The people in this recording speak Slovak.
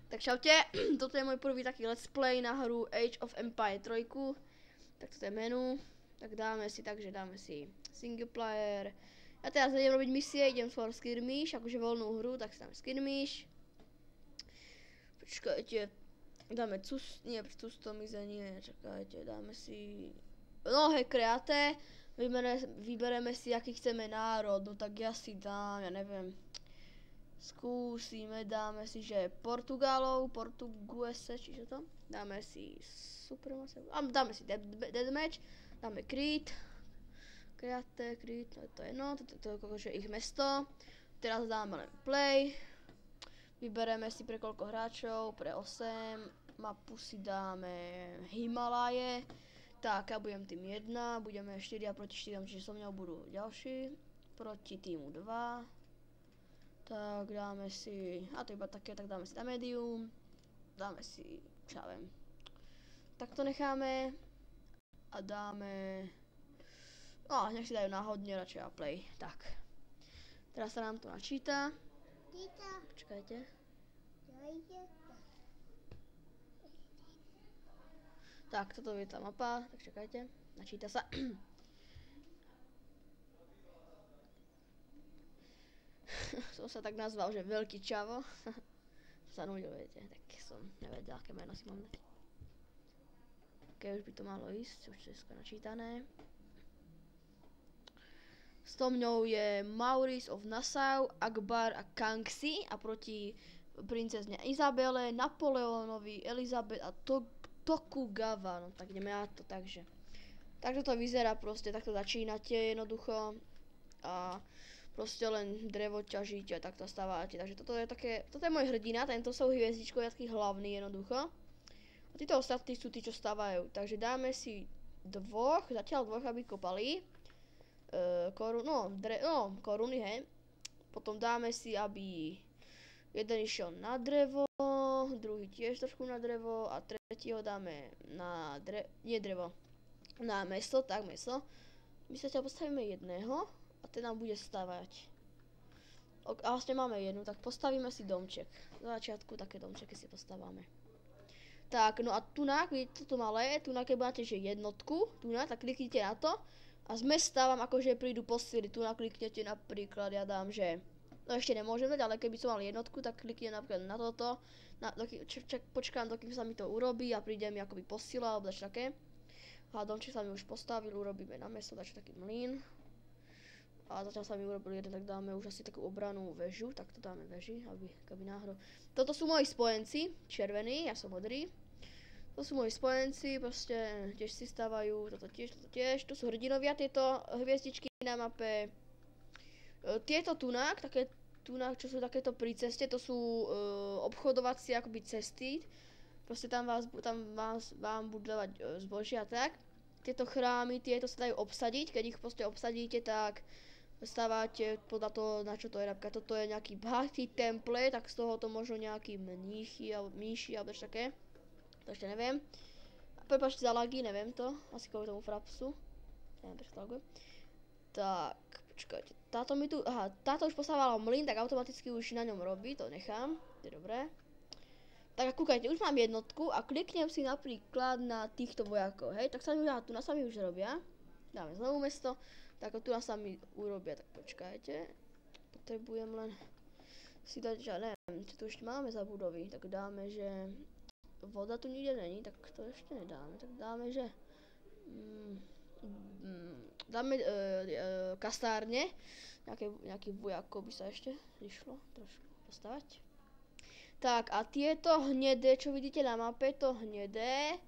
Tak čaute, toto je môj prvý taký let's play na hru Age of Empire 3. Tak toto je menu. Tak dáme si single player. Ja teraz idem robiť misie, idem skôr skirmish, akože voľnú hru, tak si dáme skirmish. Počkajte, dáme custom nie, čakajte, dáme si kreate. Vybereme si, aký chceme národ, no tak ja si dám, ja neviem. Skúsime, dáme si, že Portuguese, čiže to? Dáme si Supremacy, dáme si Deathmatch, dáme Creed, no to je no, to je akože ich mesto. Teraz dáme len play, vybereme si pre koľko hráčov, pre 8, mapu si dáme Himalaje, tak ja budem tým 1, budeme 4 proti 4, čiže so mňou budú ďalší, proti týmu 2. Tak dáme si, a to iba také, tak dáme si na medium, dáme si, čo ja viem, tak to necháme a dáme, nech si dajú náhodne, radšej a play, tak. Teraz sa nám to načíta. Počkajte. Tak, toto je tá mapa, tak čakajte, načíta sa. Som sa tak nazval, že Veľký Čavo. Sa nudil, viete, tak som nevedel, aké meno si mám dať. Ok, už by to malo ísť, už to je skoro načítané. S tou mňou je Maurice of Nassau, Akbar a Kangxi a proti princezne Izabele, Napoleónovi, Elizabeth a Tokugawa. No tak ideme na to, takže. Takto to vyzerá proste, takto začínate jednoducho. A proste len drevo ťažíte a takto stávate. Takže toto je môj hrdina, tento sú hviezdičkovia, taký hlavný jednoducho. A títo ostatní sú tí, čo stávajú. Takže dáme si zatiaľ dvoch, aby kopali. Koruny, hej. Potom dáme si, aby jeden išiel na drevo, druhý tiež trošku na drevo a tretieho dáme na na meso, tak meso. My sa postavíme jedného a ten nám bude stavať. A vlastne máme jednu, tak postavíme si domček. Na začiatku také domčeky si postavíme. Tak, no a tunak, vidíte toto malé, tunak keď máte, že jednotku, tak kliknite na to a z mesta vám akože prídu posily. Tunak kliknete napríklad, ja dám, že no ešte nemôžem dať, ale keby som mal jednotku, tak kliknem napríklad na toto. Počkám, dokým sa mi to urobí a príde mi akoby posila alebo dač také. A domček sa mi už postavil, urobíme na mesto, dač taký mlyn. A zatiaľ sa mi urobil jeden, tak dáme už asi takú obranú väžu, tak to dáme väži, aby náhodou. Toto sú moji spojenci, červení, ja som modrý. To sú moji spojenci, proste tiež si stávajú, toto tiež, to sú hrdinovia, tieto hviezdičky na mape. Tieto tunak, čo sú takéto pri ceste, to sú obchodovacie akoby cesty. Proste tam vám budú dávať zbožie a tak. Tieto chrámy, tieto sa dajú obsadiť, keď ich proste obsadíte, tak stávate podľa toho, na čo to je. Napríklad toto je nejaký Bhakti temple, tak z toho to možno nejaký mníši alebo ešte také. To ešte neviem. Prepáčte za lagy, neviem to. Asi kvôli tomu frapsu. Neviem, prečo to laguje. Tak, počkajte. Táto už postavala mlyn, tak automaticky už na ňom robí, to nechám. To je dobré. Tak kúkajte, už mám jednotku a kliknem si napríklad na týchto vojakov, hej. Tak tu na sami už robia. Dáme znovu mesto. Tak tu na sami urobia, tak počkajte. Potrebujem len si dať, že neviem, čo tu ešte máme za budovy. Tak dáme, že voda tu nikde není, tak to ešte nedáme. Tak dáme, že dáme kasárne. Nejaký vojakov by sa ešte išlo trošku postavať. Tak a tieto hnedé, čo vidíte na mape, to hnedé,